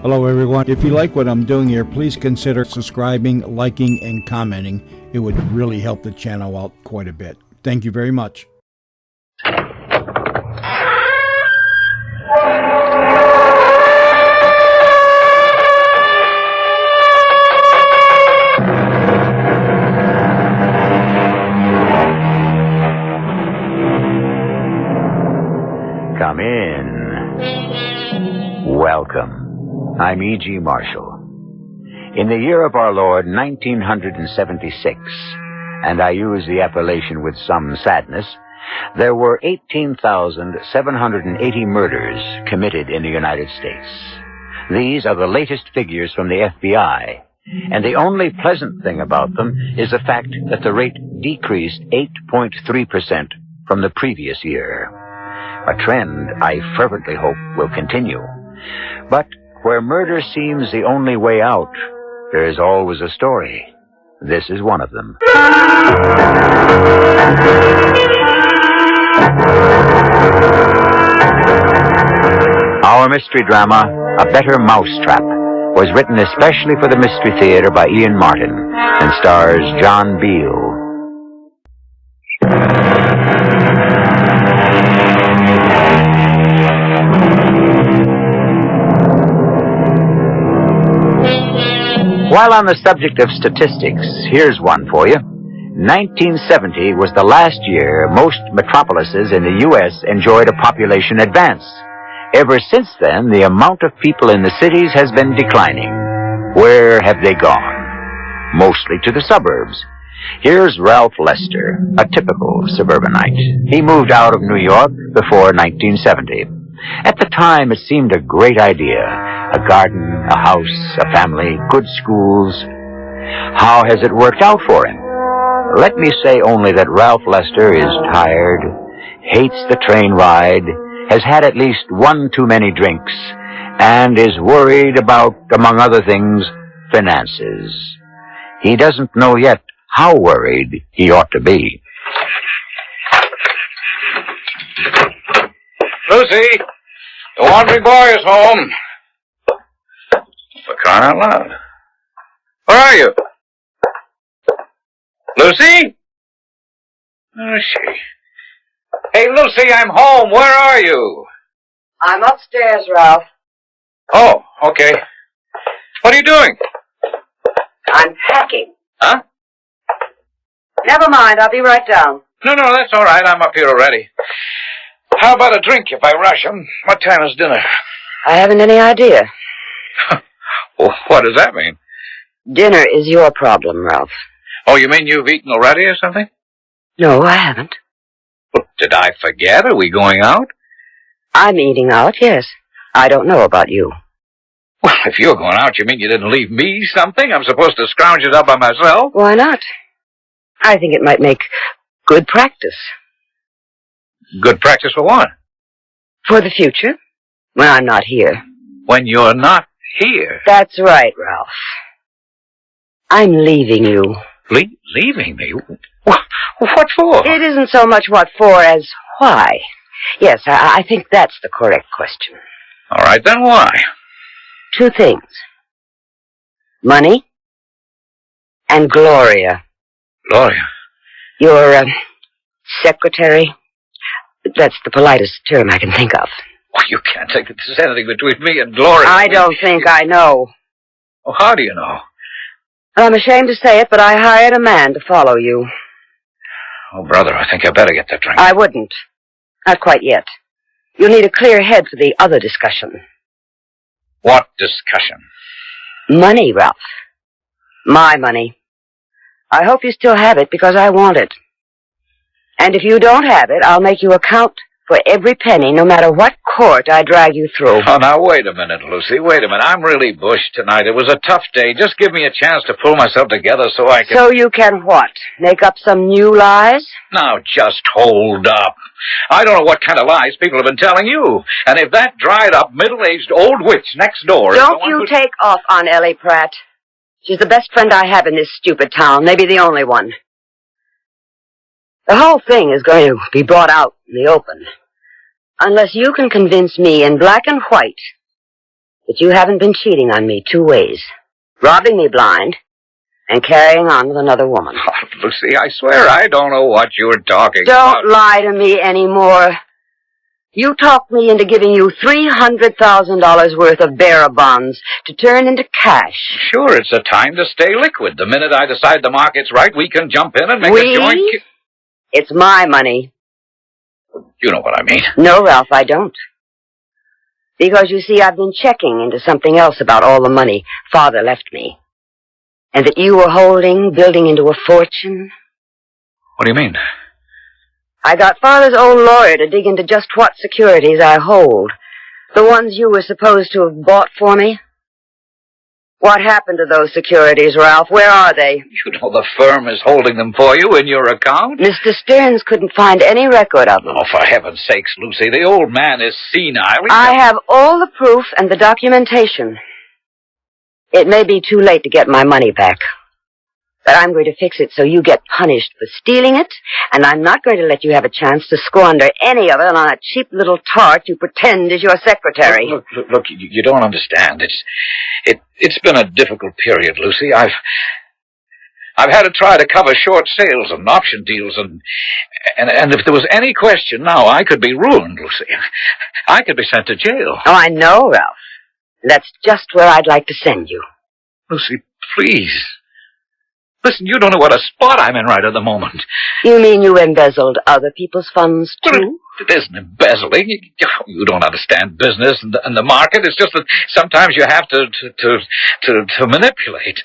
Hello everyone. If you like what I'm doing here, please consider subscribing, liking, and commenting. It would really help the channel out quite a bit. Thank you very much. Come in. Welcome. I'm E.G. Marshall. In the year of our Lord, 1976, and I use the appellation with some sadness, there were 18,780 murders committed in the United States. These are the latest figures from the FBI, and the only pleasant thing about them is the fact that the rate decreased 8.3% from the previous year. A trend I fervently hope will continue. But where murder seems the only way out, there is always a story. This is one of them. Our mystery drama, A Better Mousetrap, was written especially for the Mystery Theater by Ian Martin and stars John Beal. While on the subject of statistics, here's one for you. 1970 was the last year most metropolises in the U.S. enjoyed a population advance. Ever since then, the amount of people in the cities has been declining. Where have they gone? Mostly to the suburbs. Here's Ralph Lester, a typical suburbanite. He moved out of New York before 1970. At the time, it seemed a great idea. A garden, a house, a family, good schools. How has it worked out for him? Let me say only that Ralph Lester is tired, hates the train ride, has had at least one too many drinks, and is worried about, among other things, finances. He doesn't know yet how worried he ought to be. Lucy, the wandering boy is home. For crying out loud. Where are you? Lucy? Where is she? Hey, Lucy, I'm home. Where are you? I'm upstairs, Ralph. Oh, okay. What are you doing? I'm packing. Huh? Never mind, I'll be right down. No, that's all right. I'm up here already. How about a drink if I rush 'em? What time is dinner? I haven't any idea. Well, what does that mean? Dinner is your problem, Ralph. Oh, you mean you've eaten already or something? No, I haven't. Well, did I forget? Are we going out? I'm eating out, yes. I don't know about you. Well, if you're going out, you mean you didn't leave me something? I'm supposed to scrounge it up by myself? Why not? I think it might make good practice. Good practice for what? For the future, when I'm not here. When you're not here? That's right, Ralph. I'm leaving you. Leaving me? What for? It isn't so much what for as why. Yes, I think that's the correct question. All right, then why? Two things. Money and Gloria. Gloria? Your, secretary. That's the politest term I can think of. Well, you can't think that there's anything between me and Gloria. I don't think I know. Oh, how do you know? I'm ashamed to say it, but I hired a man to follow you. Oh, brother, I think I better get that drink. I wouldn't. Not quite yet. You'll need a clear head for the other discussion. What discussion? Money, Ralph. My money. I hope you still have it because I want it. And if you don't have it, I'll make you account for every penny, no matter what court I drag you through. Oh, now, wait a minute, Lucy. Wait a minute. I'm really bushed tonight. It was a tough day. Just give me a chance to pull myself together so I can... So you can what? Make up some new lies? Now, just hold up. I don't know what kind of lies people have been telling you. And if that dried-up, middle-aged old witch next door... Don't you take off on Ellie Pratt. She's the best friend I have in this stupid town, maybe the only one. The whole thing is going to be brought out in the open. Unless you can convince me in black and white that you haven't been cheating on me 2 ways. Robbing me blind and carrying on with another woman. Oh, Lucy, I swear I don't know what you're talking about. Don't lie to me anymore. You talked me into giving you $300,000 worth of bearer bonds to turn into cash. Sure, it's a time to stay liquid. The minute I decide the market's right, we can jump in and make a joint... It's my money. You know what I mean. No, Ralph, I don't. Because, you see, I've been checking into something else about all the money Father left me. And that you were holding, building into a fortune. What do you mean? I got Father's old lawyer to dig into just what securities I hold. The ones you were supposed to have bought for me. What happened to those securities, Ralph? Where are they? You know the firm is holding them for you in your account. Mr. Stearns couldn't find any record of them. Oh, for heaven's sakes, Lucy, the old man is senile. I have all the proof and the documentation. It may be too late to get my money back. But I'm going to fix it so you get punished for stealing it, and I'm not going to let you have a chance to squander any of it on a cheap little tart you pretend is your secretary. Look, you don't understand. It's been a difficult period, Lucy. I've had to try to cover short sales and option deals, and if there was any question now, I could be ruined, Lucy. I could be sent to jail. Oh, I know, Ralph. That's just where I'd like to send you. Lucy, please. Listen, you don't know what a spot I'm in right at the moment. You mean you embezzled other people's funds, too? Well, it isn't embezzling. You don't understand business and the market. It's just that sometimes you have to manipulate.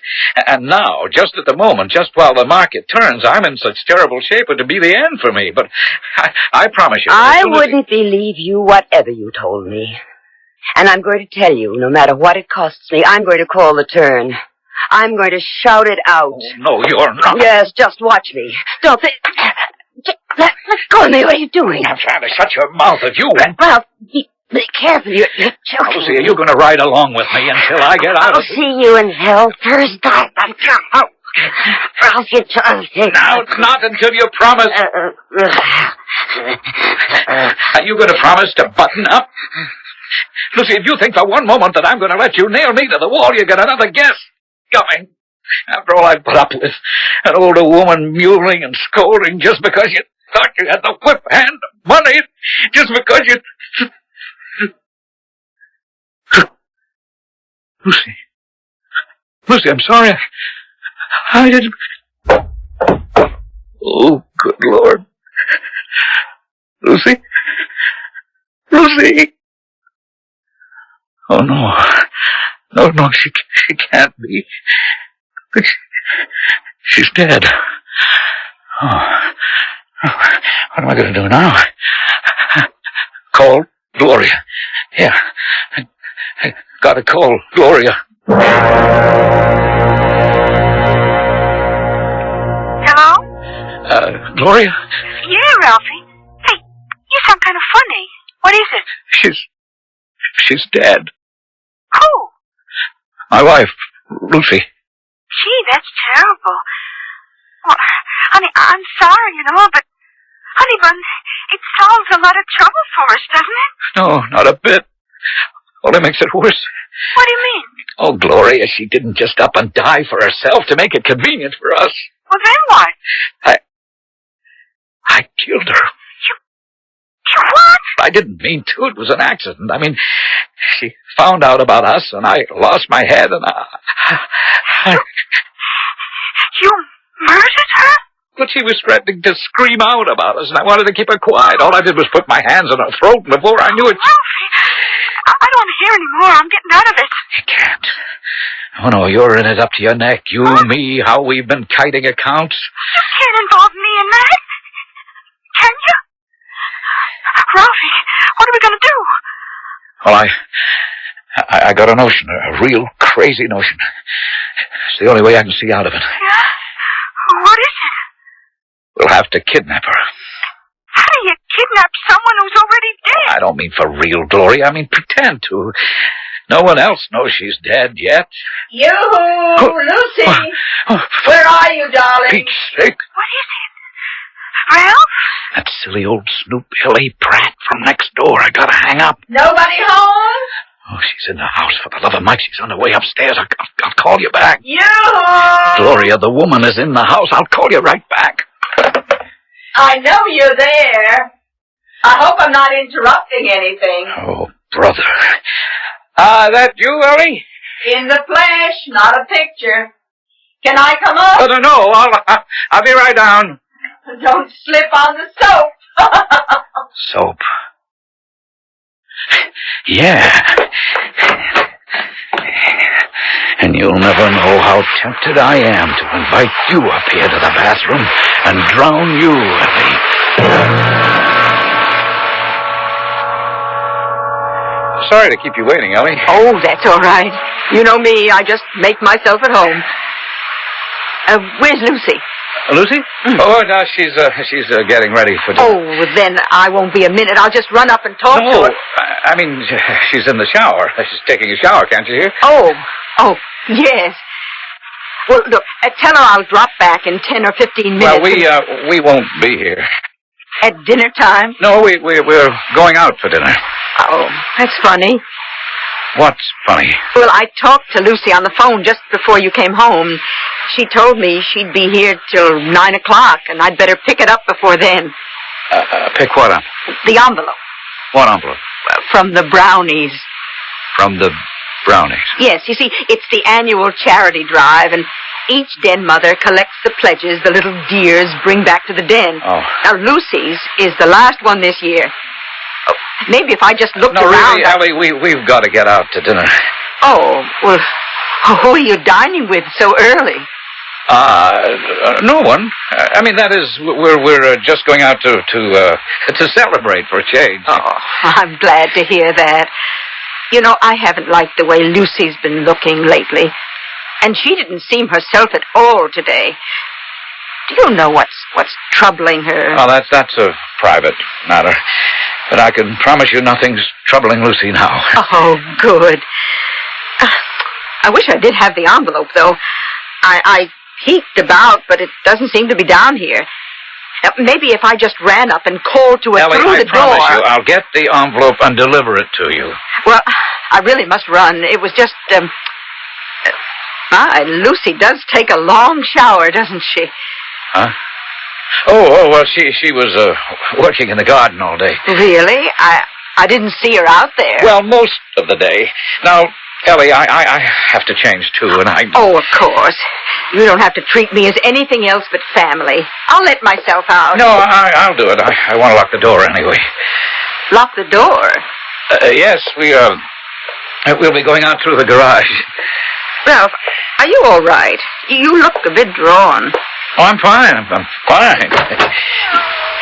And now, just at the moment, just while the market turns, I'm in such terrible shape it would be the end for me. But I promise you... I wouldn't believe you whatever you told me. And I'm going to tell you, no matter what it costs me, I'm going to call the turn. I'm going to shout it out. Oh, no, you're not. Yes, just watch me. Don't think... Let go of me. What are you doing? I'm trying to shut your mouth if you... Ralph, be careful. You're choking. Lucy, are you going to ride along with me until I get out I'll of... see you in hell first. Ralph, you just... Now, it's not until you promise... Are you going to promise to button up? Lucy, if you think for one moment that I'm going to let you nail me to the wall, you get another guess coming. After all I've put up with, an older woman mewling and scolding just because you thought you had the whip hand of money, just because you... Lucy, I'm sorry. I didn't... Oh, good Lord. Lucy? Oh, no. No, she can't be. She's dead. Oh. What am I going to do now? Call Gloria. Yeah. I got to call Gloria. Hello? Gloria? Yeah, Ralphie. Hey, you sound kind of funny. What is it? She's dead. Who? My wife, Lucy. Gee, that's terrible. Well, honey, I'm sorry, but, honey bun, it solves a lot of trouble for us, doesn't it? No, not a bit. Only makes it worse. What do you mean? Oh, Gloria, she didn't just up and die for herself to make it convenient for us. Well, then what? I killed her. You what? I didn't mean to. It was an accident. I mean, she found out about us, and I lost my head, and You murdered her? But she was threatening to scream out about us, and I wanted to keep her quiet. All I did was put my hands on her throat, and before I knew it... Ralphie, I don't want to hear any more. I'm getting out of it. You can't. Oh, no, you're in it up to your neck. You, me, how we've been kiting accounts. You can't involve me in that. Can you? Ralphie, what are we going to do? Well, I got a notion, a real crazy notion. It's the only way I can see out of it. Yeah? What is it? We'll have to kidnap her. How do you kidnap someone who's already dead? I don't mean for real, Gloria. I mean pretend to. No one else knows she's dead yet. Yoo-hoo, Lucy! Where are you, darling? Pete's sake. What is it? Ralph? That silly old Snoop L.A. Pratt from next door. I gotta hang up. Nobody home? Oh, she's in the house. For the love of Mike, she's on her way upstairs. I'll call you back. Yoo-hoo! Gloria, the woman is in the house. I'll call you right back. I know you're there. I hope I'm not interrupting anything. Oh, brother. That you, Ellie? In the flesh, not a picture. Can I come up? Oh, no, I'll be right down. Don't slip on the soap. Soap. Yeah. And you'll never know how tempted I am to invite you up here to the bathroom and drown you, Ellie. Sorry to keep you waiting, Ellie. Oh, that's all right. You know me, I just make myself at home. Where's Lucy? Lucy? Oh, no, she's getting ready for dinner. Oh, then I won't be a minute. I'll just run up and talk to her. I mean, she's in the shower. She's taking a shower, can't you hear? Oh, yes. Well, look, tell her I'll drop back in 10 or 15 minutes. Well, we won't be here. At dinner time? No, we're going out for dinner. Oh, that's funny. What's funny? Well, I talked to Lucy on the phone just before you came home. She told me she'd be here till 9 o'clock, and I'd better pick it up before then. Pick what up? The envelope. What envelope? From the Brownies. From the Brownies? Yes, you see, it's the annual charity drive, and each den mother collects the pledges the little dears bring back to the den. Oh. Now, Lucy's is the last one this year. Oh, maybe if I just looked no, around... No, really, Ellie, we've got to get out to dinner. Oh, well, who are you dining with so early? No one. I mean, that is, we're just going out to celebrate for a change. Oh, I'm glad to hear that. You know, I haven't liked the way Lucy's been looking lately. And she didn't seem herself at all today. Do you know what's troubling her? Oh, that's a private matter. But I can promise you nothing's troubling Lucy now. Oh, good. I wish I did have the envelope, though. I peeked about, but it doesn't seem to be down here. Maybe if I just ran up and called to her Ellie, through the door... I promise you, I'll get the envelope and deliver it to you. Well, I really must run. It was just, Lucy does take a long shower, doesn't she? Huh? Oh, well, she was working in the garden all day. Really? I didn't see her out there. Well, most of the day. Now, Ellie, I have to change, too, and I... Oh, of course. You don't have to treat me as anything else but family. I'll let myself out. No, I'll do it. I want to lock the door anyway. Lock the door? Yes, we'll be going out through the garage. Ralph, are you all right? You look a bit drawn. Oh, I'm fine. I'm fine.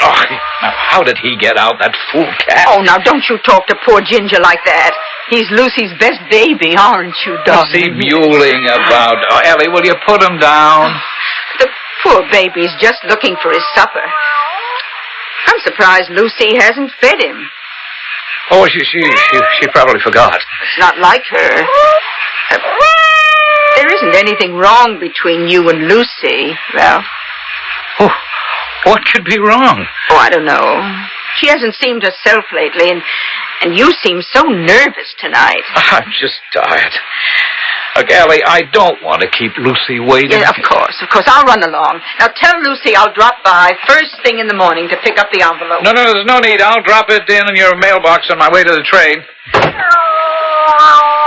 Oh, now, how did he get out, that fool cat? Oh, now, don't you talk to poor Ginger like that. He's Lucy's best baby, aren't you, darling? What's he mewling about? Oh, Ellie, will you put him down? The poor baby's just looking for his supper. I'm surprised Lucy hasn't fed him. Oh, she probably forgot. It's not like her. There isn't anything wrong between you and Lucy, Ralph. Oh, what could be wrong? Oh, I don't know. She hasn't seemed herself lately, and you seem so nervous tonight. I'm just tired. Look, Ellie, I don't want to keep Lucy waiting. Yeah, of course. I'll run along. Now, tell Lucy I'll drop by first thing in the morning to pick up the envelope. No, there's no need. I'll drop it in your mailbox on my way to the train.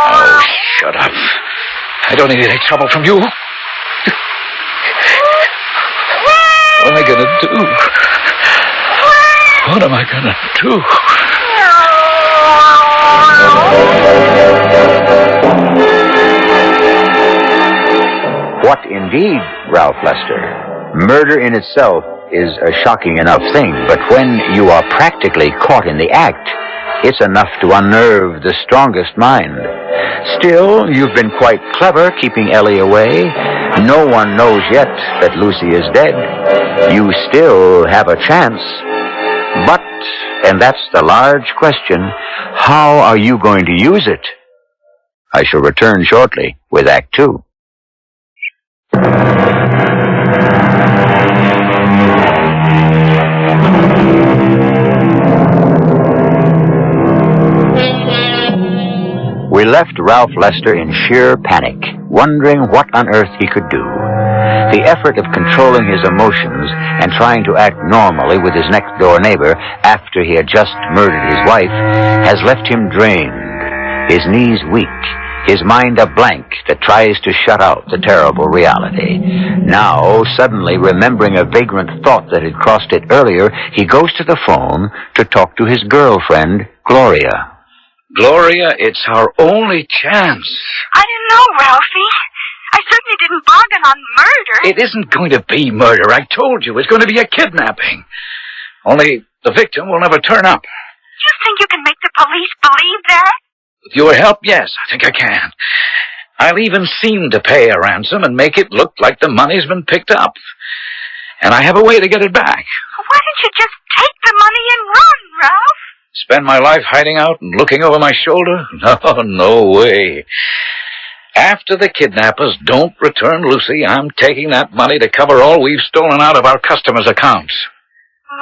Oh, shut up. I don't need any trouble from you. What am I going to do? What am I going to do? What indeed, Ralph Lester? Murder in itself is a shocking enough thing, but when you are practically caught in the act, it's enough to unnerve the strongest mind. Still, you've been quite clever keeping Ellie away. No one knows yet that Lucy is dead. You still have a chance. But, and that's the large question, how are you going to use it? I shall return shortly with Act 2. left Ralph Lester in sheer panic, wondering what on earth he could do. The effort of controlling his emotions and trying to act normally with his next-door neighbor after he had just murdered his wife has left him drained, his knees weak, his mind a blank that tries to shut out the terrible reality. Now, suddenly remembering a vagrant thought that had crossed it earlier, he goes to the phone to talk to his girlfriend, Gloria. Gloria, it's our only chance. I didn't know, Ralphie. I certainly didn't bargain on murder. It isn't going to be murder. I told you. It's going to be a kidnapping. Only the victim will never turn up. You think you can make the police believe that? With your help, yes, I think I can. I'll even seem to pay a ransom and make it look like the money's been picked up. And I have a way to get it back. Why don't you just take the money and run, Ralph? Spend my life hiding out and looking over my shoulder? No way. After the kidnappers don't return Lucy, I'm taking that money to cover all we've stolen out of our customers' accounts.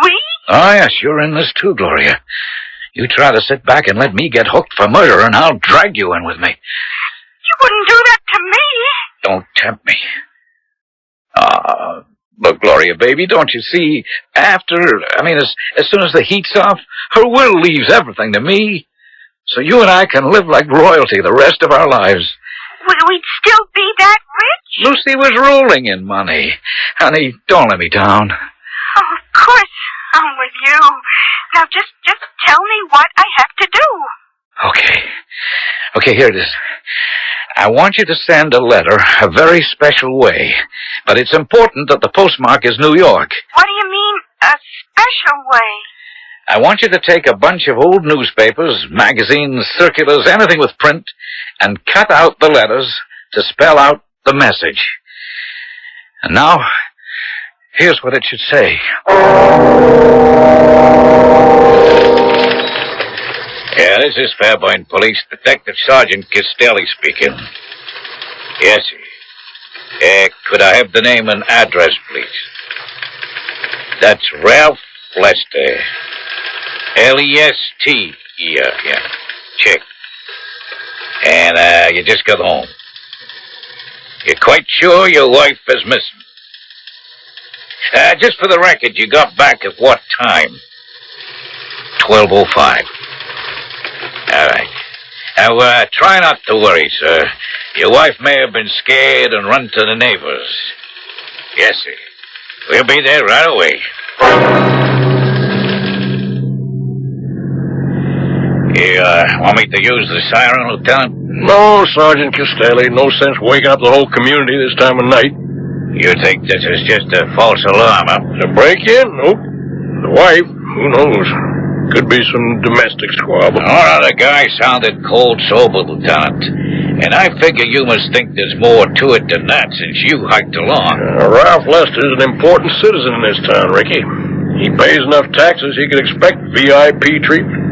We? Oh, yes, you're in this too, Gloria. You try to sit back and let me get hooked for murder, and I'll drag you in with me. You wouldn't do that to me. Don't tempt me. Look, Gloria, baby, don't you see, as soon as the heat's off, her will leaves everything to me. So you and I can live like royalty the rest of our lives. We'd still be that rich? Lucy was rolling in money. Honey, don't let me down. Oh, of course, I'm with you. Now just tell me what I have to do. Okay, here it is. I want you to send a letter a very special way, but it's important that the postmark is New York. What do you mean, a special way? I want you to take a bunch of old newspapers, magazines, circulars, anything with print, and cut out the letters to spell out the message. And now, here's what it should say. Yeah, this is Fairburn Police. Detective Sergeant Castelli speaking. Yes, sir. Could I have the name and address, please? That's Ralph Lester. L-E-S-T. Yeah. Check. And, you just got home. You're quite sure your wife is missing? Just for the record, you got back at what time? 12:05. All right. Now, try not to worry, sir. Your wife may have been scared and run to the neighbors. Yes, sir. We'll be there right away. You, want me to use the siren, Lieutenant? No, Sergeant Castelli. No sense waking up the whole community this time of night. You think this is just a false alarm, huh? The break-in? Nope. The wife? Who knows? Could be some domestic squabble. Oh, the guy sounded cold-sober, Lieutenant. And I figure you must think there's more to it than that since you hiked along. Ralph Lester's an important citizen in this town, Ricky. He pays enough taxes he could expect VIP treatment.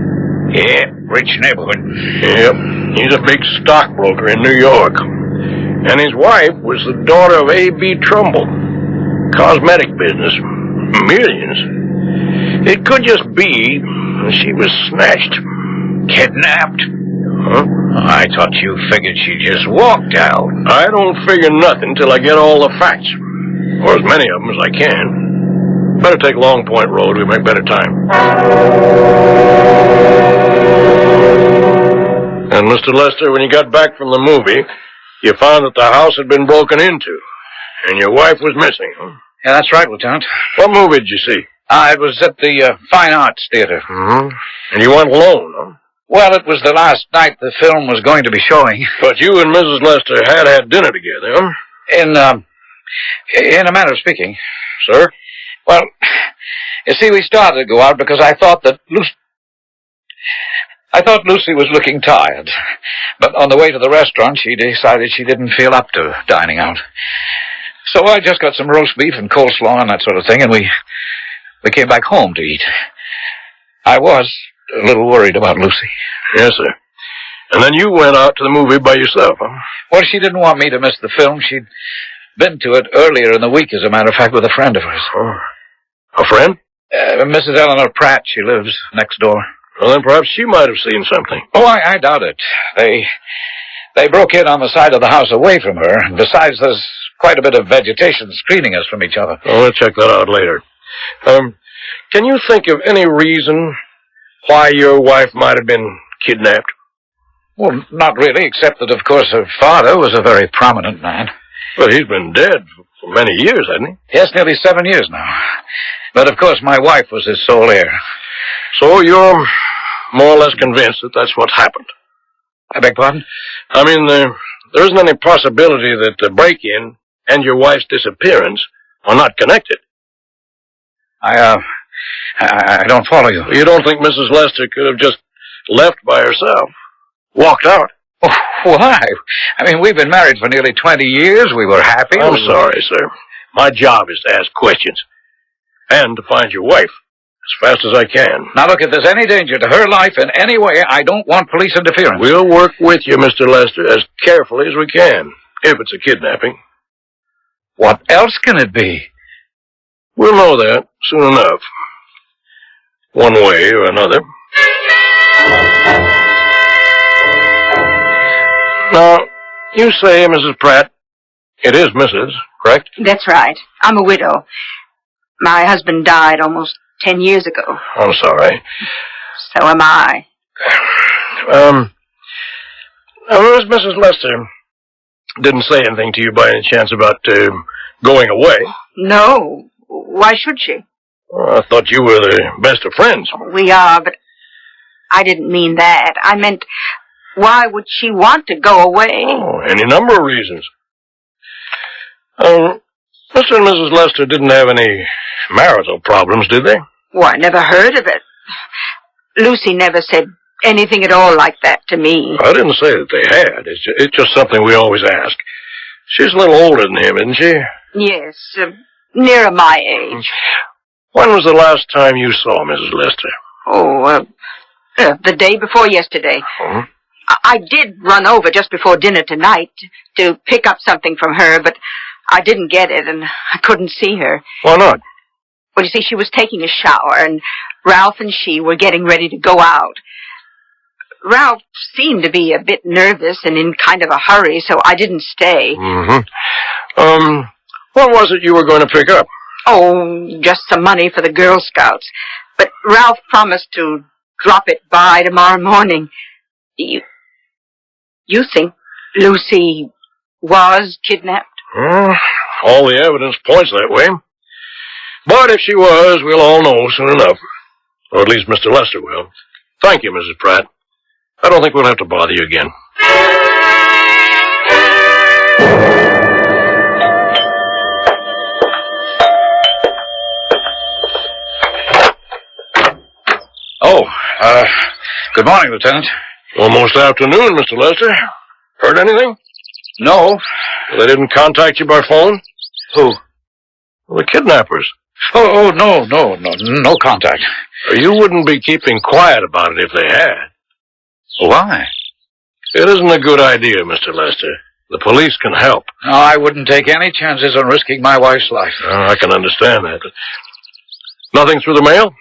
Yeah, rich neighborhood. Yep. He's a big stockbroker in New York. And his wife was the daughter of A.B. Trumbull. Cosmetic business. Millions. It could just be she was snatched. Kidnapped? Huh? I thought you figured she just walked out. I don't figure nothing till I get all the facts. Or as many of them as I can. Better take Long Point Road. We make better time. And, Mr. Lester, when you got back from the movie, you found that the house had been broken into. And your wife was missing, huh? Yeah, that's right, Lieutenant. What movie did you see? It was at the Fine Arts Theater. Mm-hmm. And you went alone, huh? Well, it was the last night the film was going to be showing. But you and Mrs. Lester had dinner together, huh? In a manner of speaking. Sir? Well, you see, we started to go out because I thought Lucy was looking tired. But on the way to the restaurant, she decided she didn't feel up to dining out. So I just got some roast beef and coleslaw and that sort of thing, and we came back home to eat. I was a little worried about Lucy. Yes, sir. And then you went out to the movie by yourself, huh? Well, she didn't want me to miss the film. She'd been to it earlier in the week, as a matter of fact, with a friend of hers. Oh. A friend? Mrs. Eleanor Pratt. She lives next door. Well, then perhaps she might have seen something. Oh, I doubt it. They broke in on the side of the house away from her. Besides, there's quite a bit of vegetation screening us from each other. Oh, we'll check that out later. Can you think of any reason why your wife might have been kidnapped? Well, not really, except that, of course, her father was a very prominent man. But he's been dead for many years, hasn't he? Yes, nearly 7 years now. But, of course, my wife was his sole heir. So you're more or less convinced that that's what happened? I beg pardon? I mean, there isn't any possibility that the break-in and your wife's disappearance are not connected. I don't follow you. You don't think Mrs. Lester could have just left by herself? Walked out? Oh, why? I mean, we've been married for nearly 20 years. We were happy. I'm sorry, sir. My job is to ask questions. And to find your wife as fast as I can. Now, look, if there's any danger to her life in any way, I don't want police interference. We'll work with you, Mr. Lester, as carefully as we can, if it's a kidnapping. What else can it be? We'll know that soon enough. One way or another. Now, you say, Mrs. Pratt, it is Mrs., correct? That's right. I'm a widow. My husband died almost 10 years ago. I'm sorry. So am I. Mrs. Lester didn't say anything to you by any chance about going away? No. Why should she? Well, I thought you were the best of friends. We are, but I didn't mean that. I meant, why would she want to go away? Oh, any number of reasons. Mr. and Mrs. Lester didn't have any marital problems, did they? Well, I never heard of it. Lucy never said anything at all like that to me. I didn't say that they had. It's just something we always ask. She's a little older than him, isn't she? Yes, nearer my age. When was the last time you saw Mrs. Lester? Oh, the day before yesterday. Oh? I did run over just before dinner tonight to pick up something from her, but I didn't get it, and I couldn't see her. Why not? Well, you see, she was taking a shower, and Ralph and she were getting ready to go out. Ralph seemed to be a bit nervous and in kind of a hurry, so I didn't stay. Mm-hmm. What was it you were going to pick up? Oh, just some money for the Girl Scouts. But Ralph promised to drop it by tomorrow morning. You think Lucy was kidnapped? All the evidence points that way. But if she was, we'll all know soon enough. Or at least Mr. Lester will. Thank you, Mrs. Pratt. I don't think we'll have to bother you again. Oh, good morning, Lieutenant. Almost afternoon, Mr. Lester. Heard anything? No. They didn't contact you by phone? Who? Well, the kidnappers. No contact. You wouldn't be keeping quiet about it if they had. Why? It isn't a good idea, Mr. Lester. The police can help. No, I wouldn't take any chances on risking my wife's life. I can understand that. Nothing through the mail?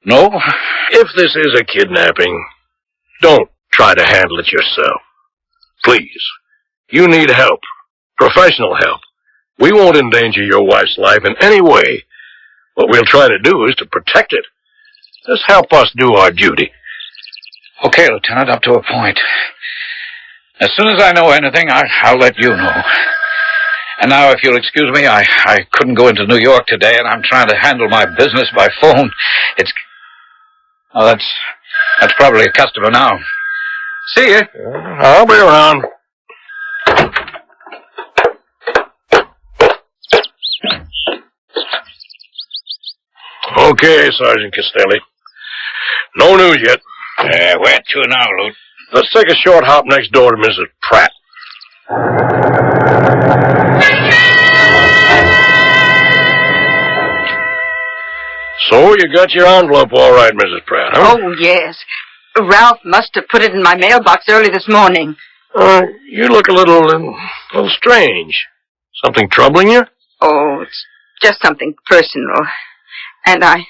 No. If this is a kidnapping, don't try to handle it yourself. Please. You need help. Professional help. We won't endanger your wife's life in any way. What we'll try to do is to protect it. Just help us do our duty. Okay, Lieutenant, up to a point. As soon as I know anything, I'll let you know. And now, if you'll excuse me, I couldn't go into New York today, and I'm trying to handle my business by phone. Oh, that's probably a customer now. See you. I'll be around. Okay, Sergeant Castelli. No news yet. Where to now, Lute? Let's take a short hop next door to Mrs. Pratt. So, you got your envelope all right, Mrs. Pratt, huh? Oh, yes. Ralph must have put it in my mailbox early this morning. You look a little strange. Something troubling you? Oh, it's just something personal. And I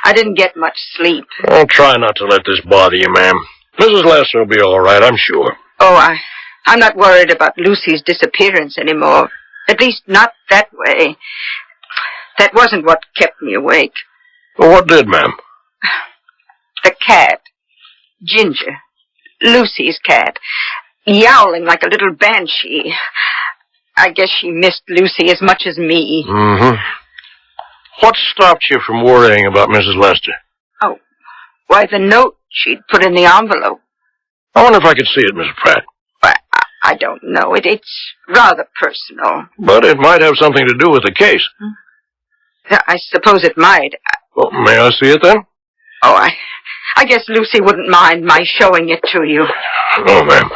I didn't get much sleep. I'll try not to let this bother you, ma'am. Mrs. Lester will be all right, I'm sure. Oh, I'm not worried about Lucy's disappearance anymore. At least not that way. That wasn't what kept me awake. Well, what did, ma'am? The cat. Ginger. Lucy's cat. Yowling like a little banshee. I guess she missed Lucy as much as me. Mm-hmm. What stopped you from worrying about Mrs. Lester? Oh, why, the note she'd put in the envelope. I wonder if I could see it, Mrs. Pratt. I don't know. It's rather personal. But it might have something to do with the case. I suppose it might. Well, may I see it, then? Oh, I guess Lucy wouldn't mind my showing it to you. No, ma'am.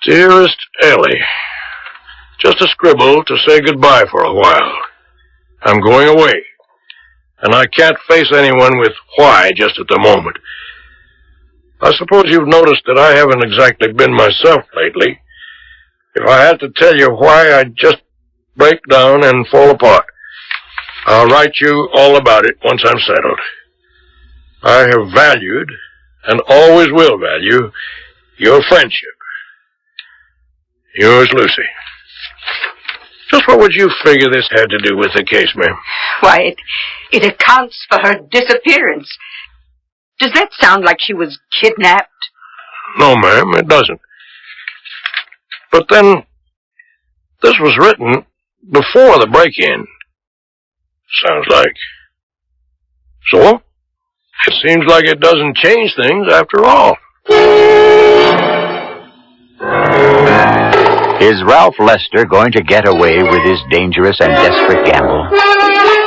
Dearest Ellie, just a scribble to say goodbye for a while. I'm going away, and I can't face anyone with why just at the moment. I suppose you've noticed that I haven't exactly been myself lately. If I had to tell you why, I'd just break down and fall apart. I'll write you all about it once I'm settled. I have valued, and always will value, your friendship. Yours, Lucy. Just what would you figure this had to do with the case, ma'am? Why, it accounts for her disappearance. Does that sound like she was kidnapped? No, ma'am, it doesn't. But then, this was written before the break-in. Sounds like. So, it seems like it doesn't change things after all. Is Ralph Lester going to get away with his dangerous and desperate gamble?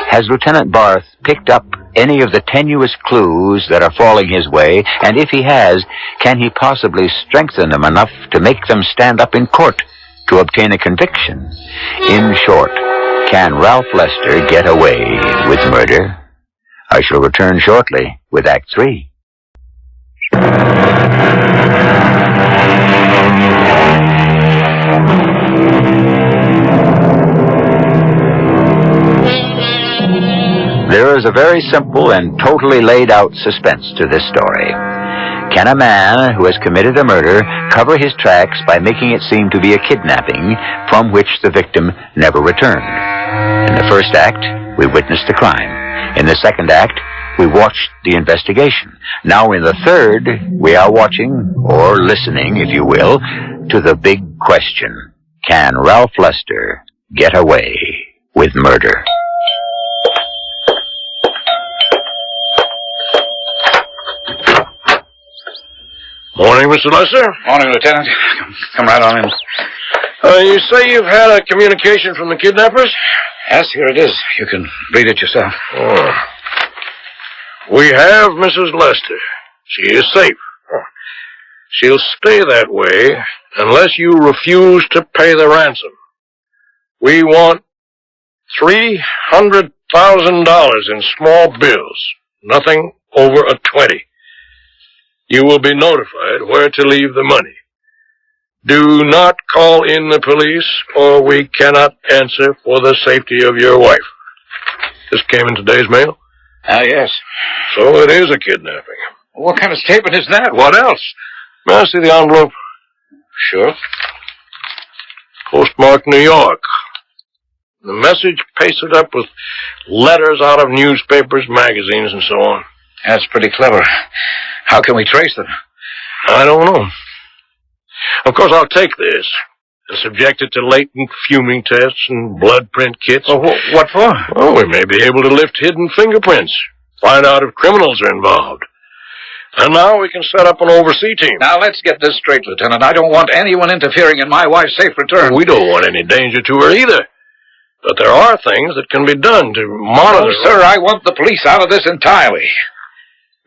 Has Lieutenant Barth picked up any of the tenuous clues that are falling his way? And if he has, can he possibly strengthen them enough to make them stand up in court to obtain a conviction? In short, can Ralph Lester get away with murder? I shall return shortly with Act 3. There is a very simple and totally laid out suspense to this story. Can a man who has committed a murder cover his tracks by making it seem to be a kidnapping from which the victim never returned? In the first act, we witnessed the crime. In the second act, we watched the investigation. Now in the third, we are watching, or listening, if you will, to the big question. Can Ralph Lester get away with murder? Morning, Mr. Lester. Morning, Lieutenant. Come right on in. You say you've had a communication from the kidnappers? Yes, here it is. You can read it yourself. Oh. We have Mrs. Lester. She is safe. She'll stay that way unless you refuse to pay the ransom. We want $300,000 in small bills. Nothing over a 20. You will be notified where to leave the money. Do not call in the police, or we cannot answer for the safety of your wife. This came in today's mail? Yes. So it is a kidnapping. What kind of statement is that? What else? May I see the envelope? Sure. Postmarked New York. The message pasted up with letters out of newspapers, magazines, and so on. That's pretty clever. How can we trace them? I don't know. Of course, I'll take this and subject it to latent fuming tests and blood print kits. Oh, what for? Well, we may be able to lift hidden fingerprints, find out if criminals are involved. And now we can set up an overseas team. Now, let's get this straight, Lieutenant. I don't want anyone interfering in my wife's safe return. We don't want any danger to her either. But there are things that can be done to monitor... No, sir, I want the police out of this entirely.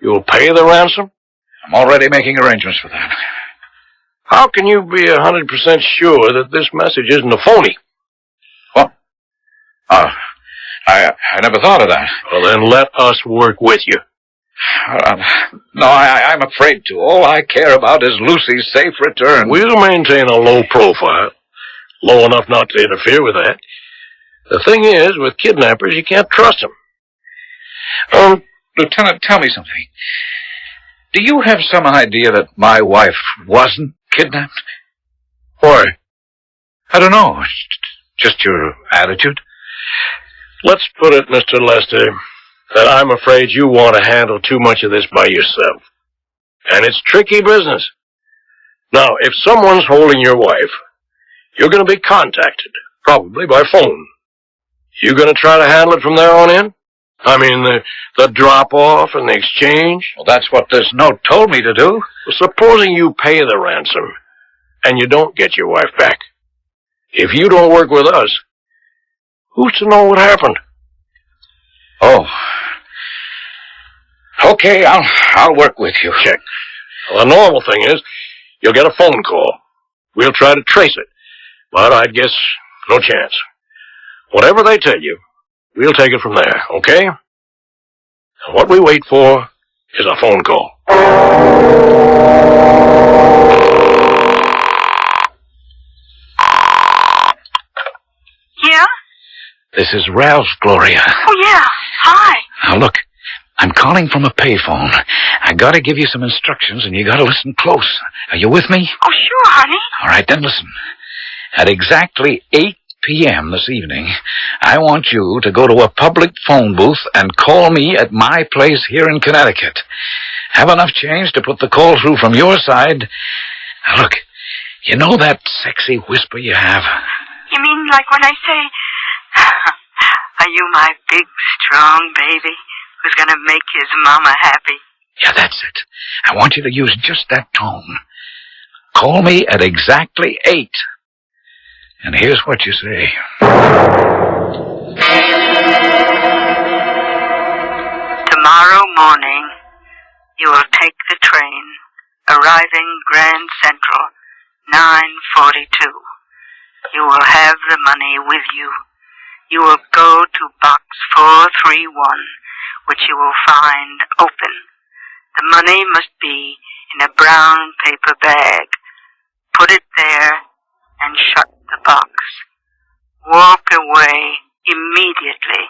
You'll pay the ransom? I'm already making arrangements for that. How can you be 100% sure that this message isn't a phony? What? I never thought of that. Well, then let us work with you. No, I'm afraid to. All I care about is Lucy's safe return. We'll maintain a low profile, low enough not to interfere with that. The thing is, with kidnappers, you can't trust them. Lieutenant, tell me something. Do you have some idea that my wife wasn't kidnapped? Why? I don't know. Just your attitude. Let's put it, Mr. Lester, that I'm afraid you want to handle too much of this by yourself. And it's tricky business. Now, if someone's holding your wife, you're going to be contacted, probably by phone. You going to try to handle it from there on in? I mean, the drop-off and the exchange? Well, that's what this note told me to do. Well, supposing you pay the ransom, and you don't get your wife back. If you don't work with us, who's to know what happened? Oh. Okay, I'll work with you. Check. Well, the normal thing is, you'll get a phone call. We'll try to trace it. But I'd guess no chance. Whatever they tell you, we'll take it from there, okay? And what we wait for is a phone call. Yeah? This is Ralph, Gloria. Oh, yeah. Hi. Now, look, I'm calling from a payphone. I gotta give you some instructions, and you gotta listen close. Are you with me? Oh, sure, honey. All right, then listen. At exactly 8 p.m. this evening, I want you to go to a public phone booth and call me at my place here in Connecticut. Have enough change to put the call through from your side. Now, look, you know that sexy whisper you have? You mean like when I say, are you my big, strong baby who's going to make his mama happy? Yeah, that's it. I want you to use just that tone. Call me at exactly 8. And here's what you say. Tomorrow morning, you will take the train, arriving Grand Central, 9:42. You will have the money with you. You will go to box 431, which you will find open. The money must be in a brown paper bag. Put it there and shut the box. Walk away immediately.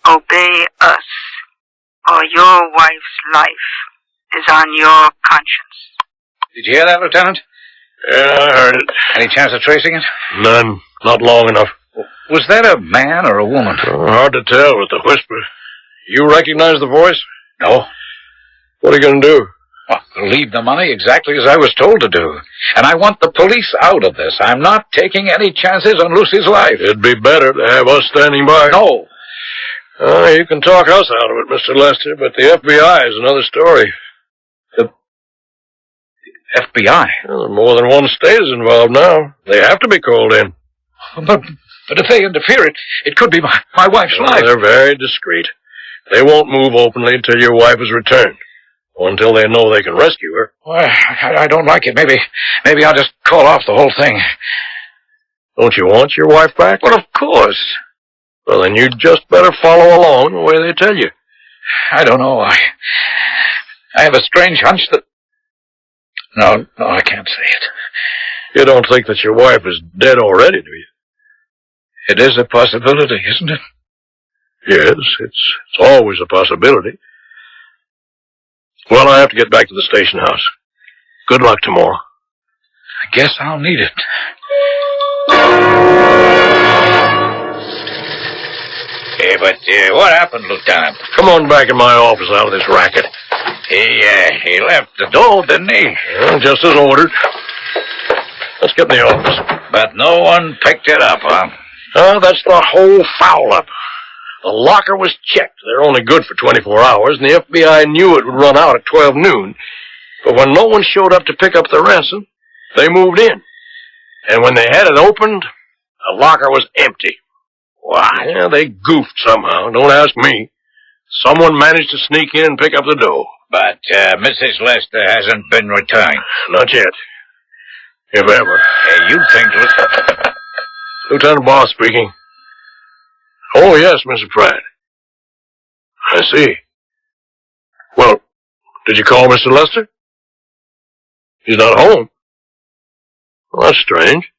Obey us, or your wife's life is on your conscience. Did you hear that, Lieutenant? Yeah, I heard it. Any chance of tracing it? None. Not long enough. Was that a man or a woman? Hard to tell with the whisper. You recognize the voice? No. What are you going to do? Well, leave the money exactly as I was told to do. And I want the police out of this. I'm not taking any chances on Lucy's life. It'd be better to have us standing by. No. You can talk us out of it, Mr. Lester, but the FBI is another story. The FBI? Well, more than one state is involved now. They have to be called in. But if they interfere, it could be my wife's life. They're very discreet. They won't move openly until your wife is returned. Or until they know they can rescue her. Well, I don't like it. Maybe I'll just call off the whole thing. Don't you want your wife back? Well, of course. Well, then you'd just better follow along the way they tell you. I don't know. I have a strange hunch that... No, I can't say it. You don't think that your wife is dead already, do you? It is a possibility, isn't it? Yes, it's always a possibility. Well, I have to get back to the station house. Good luck tomorrow. I guess I'll need it. Hey, but what happened, Lieutenant? Come on back in my office out of this racket. He left the door, didn't he? Well, just as ordered. Let's get in the office. But no one picked it up, huh? That's the whole foul-up. The locker was checked. They're only good for 24 hours, and the FBI knew it would run out at 12 noon. But when no one showed up to pick up the ransom, they moved in. And when they had it opened, the locker was empty. Why? Yeah, they goofed somehow. Don't ask me. Someone managed to sneak in and pick up the dough. But Mrs. Lester hasn't been returned. Not yet. If ever. Hey, you think... Lieutenant Boss speaking. Oh, yes, Mr. Pratt. I see. Well, did you call Mr. Lester? He's not home. Well, that's strange.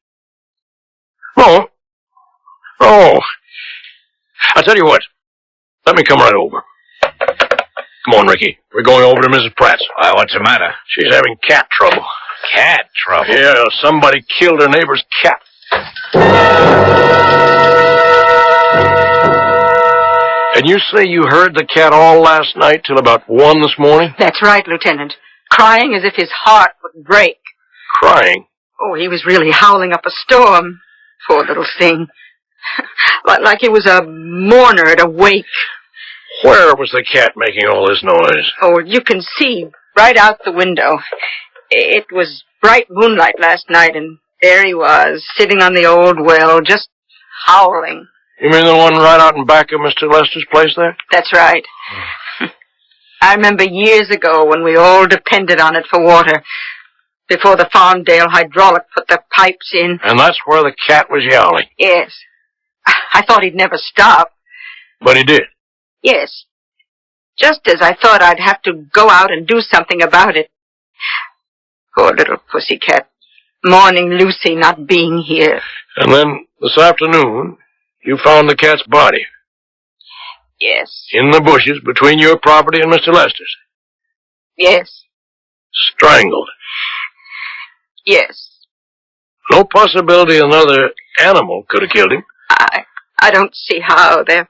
No. Oh. I'll tell you what. Let me come right over. Come on, Ricky. We're going over to Mrs. Pratt's. Why, what's the matter? She's having cat trouble. Cat trouble? Yeah, somebody killed her neighbor's cat. And you say you heard the cat all last night till about 1 this morning? That's right, Lieutenant. Crying as if his heart would break. Crying? Oh, he was really howling up a storm. Poor little thing. Like he was a mourner at a wake. Where was the cat making all this noise? Oh, you can see right out the window. It was bright moonlight last night, and there he was, sitting on the old well, just howling. You mean the one right out in back of Mr. Lester's place there? That's right. I remember years ago when we all depended on it for water, before the Farmdale hydraulic put the pipes in. And that's where the cat was yowling? Yes. I thought he'd never stop. But he did? Yes. Just as I thought I'd have to go out and do something about it. Poor little pussycat, mourning Lucy not being here. And then, this afternoon, you found the cat's body? Yes. In the bushes between your property and Mr. Lester's? Yes. Strangled? Yes. No possibility another animal could have killed him? I don't see how. There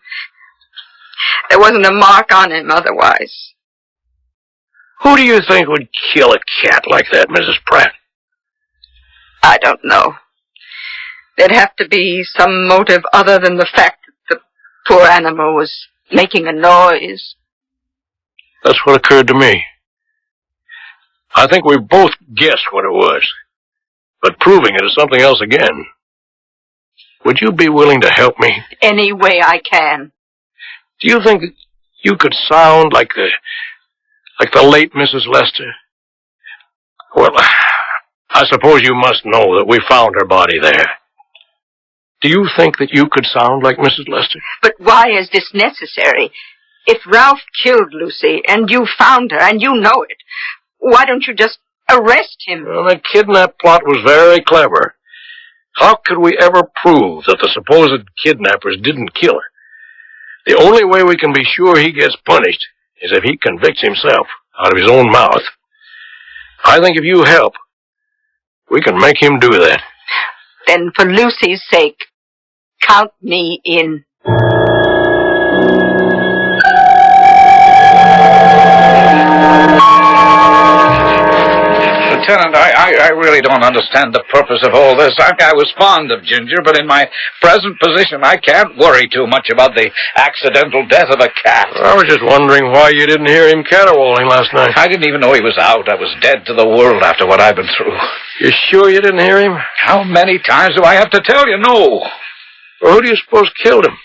wasn't a mark on him otherwise. Who do you think would kill a cat like that, Mrs. Pratt? I don't know. There'd have to be some motive other than the fact that the poor animal was making a noise. That's what occurred to me. I think we both guessed what it was. But proving it is something else again. Would you be willing to help me? Any way I can. Do you think you could sound like the late Mrs. Lester? Well, I suppose you must know that we found her body there. Do you think that you could sound like Mrs. Lester? But why is this necessary? If Ralph killed Lucy, and you found her, and you know it, why don't you just arrest him? Well, the kidnap plot was very clever. How could we ever prove that the supposed kidnappers didn't kill her? The only way we can be sure he gets punished is if he convicts himself out of his own mouth. I think if you help, we can make him do that. Then for Lucy's sake, count me in. Lieutenant, I really don't understand the purpose of all this. I was fond of Ginger, but in my present position, I can't worry too much about the accidental death of a cat. I was just wondering why you didn't hear him caterwauling last night. I didn't even know he was out. I was dead to the world after what I've been through. You sure you didn't hear him? How many times do I have to tell you? No. Well, who do you suppose killed him?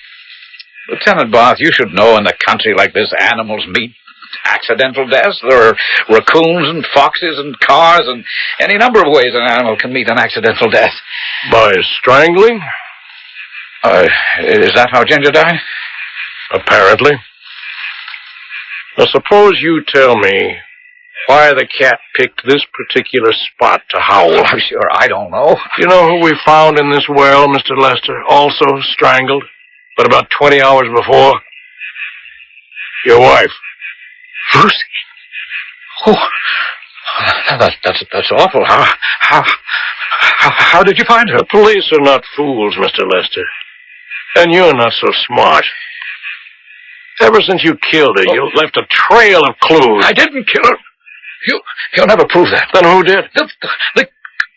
Lieutenant Barth, you should know in a country like this, animals meet accidental deaths. There are raccoons and foxes and cars and any number of ways an animal can meet an accidental death. By strangling? Is that how Ginger died? Apparently. Now, suppose you tell me why the cat picked this particular spot to howl. I'm sure I don't know. You know who we found in this well, Mr. Lester, also strangled, but about 20 hours before? Your wife. Lucy? Oh, that's awful. How did you find her? The police are not fools, Mr. Lester. And you're not so smart. Ever since you killed her, you left a trail of clues. I didn't kill her. You'll never prove that. Then who did? The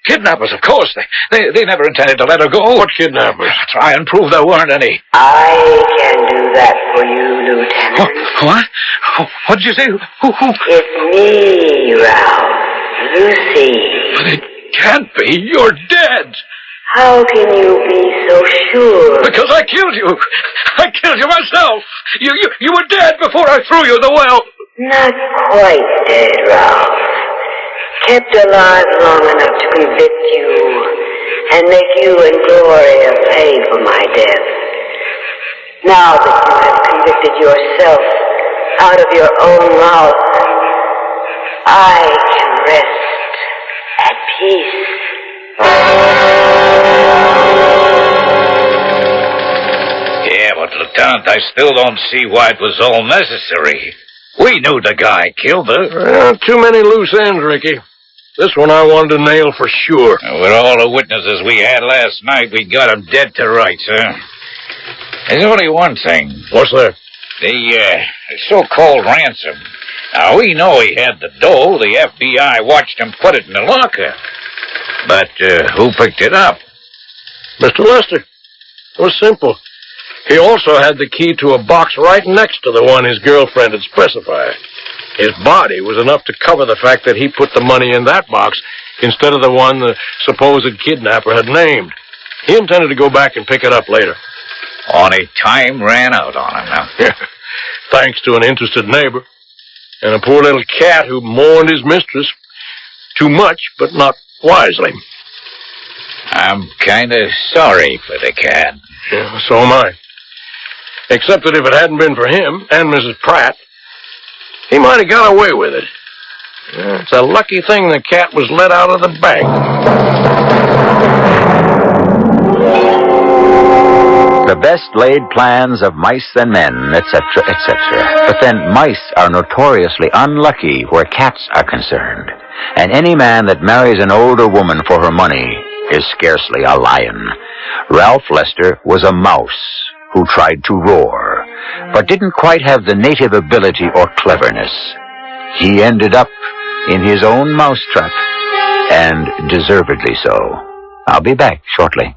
kidnappers, of course. They never intended to let her go. What kidnappers? Try and prove there weren't any. I can do that for you, Lieutenant. What? What did you say? Who? It's me, Ralph. Lucy. But it can't be. You're dead. How can you be so sure? Because I killed you. I killed you myself. You were dead before I threw you in the well. Not quite dead, Ralph. Kept alive long enough to convict you and make you and Gloria pay for my death. Now that you have convicted yourself out of your own mouth, I can rest at peace. Lieutenant, I still don't see why it was all necessary. We knew the guy killed her. Well, too many loose ends, Ricky. This one I wanted to nail for sure. With all the witnesses we had last night, we got him dead to rights, huh? There's only one thing. What's that? The so-called ransom. Now, we know he had the dough. The FBI watched him put it in the locker. But who picked it up? Mr. Lester. It was simple. He also had the key to a box right next to the one his girlfriend had specified. His body was enough to cover the fact that he put the money in that box instead of the one the supposed kidnapper had named. He intended to go back and pick it up later. Only time ran out on him now. Thanks to an interested neighbor and a poor little cat who mourned his mistress too much, but not wisely. I'm kind of sorry for the cat. Yeah, so am I. Except that if it hadn't been for him and Mrs. Pratt, he might have got away with it. Yeah, it's a lucky thing the cat was let out of the bag. The best laid plans of mice and men, etc., etc. But then mice are notoriously unlucky where cats are concerned. And any man that marries an older woman for her money is scarcely a lion. Ralph Lester was a mouse who tried to roar, but didn't quite have the native ability or cleverness. He ended up in his own mousetrap, and deservedly so. I'll be back shortly.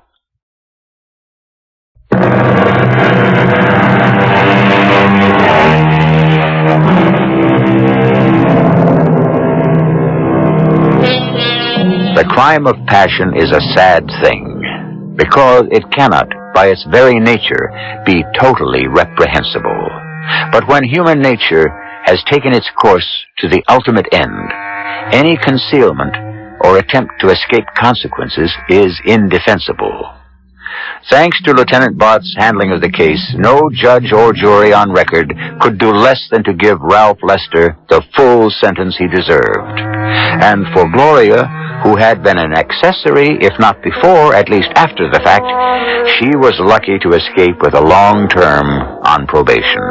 The crime of passion is a sad thing, because it cannot, by its very nature, be totally reprehensible. But when human nature has taken its course to the ultimate end, any concealment or attempt to escape consequences is indefensible. Thanks to Lieutenant Barth's handling of the case, no judge or jury on record could do less than to give Ralph Lester the full sentence he deserved. And for Gloria, who had been an accessory, if not before, at least after the fact, she was lucky to escape with a long term on probation.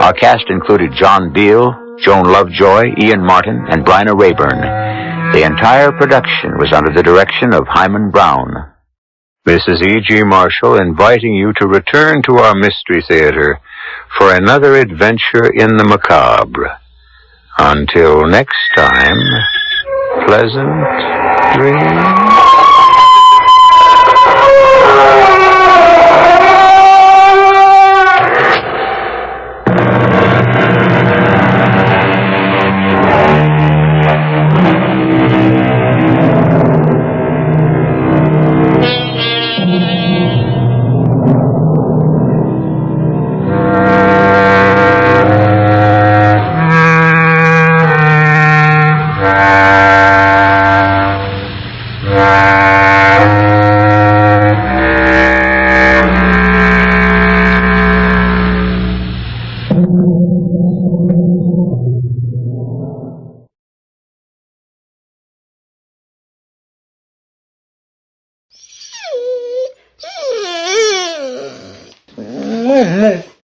Our cast included John Beal, Joan Lovejoy, Ian Martin, and Bryna Raeburn. The entire production was under the direction of Hyman Brown. This is E.G. Marshall inviting you to return to our Mystery Theater for another adventure in the macabre. Until next time, pleasant dreams.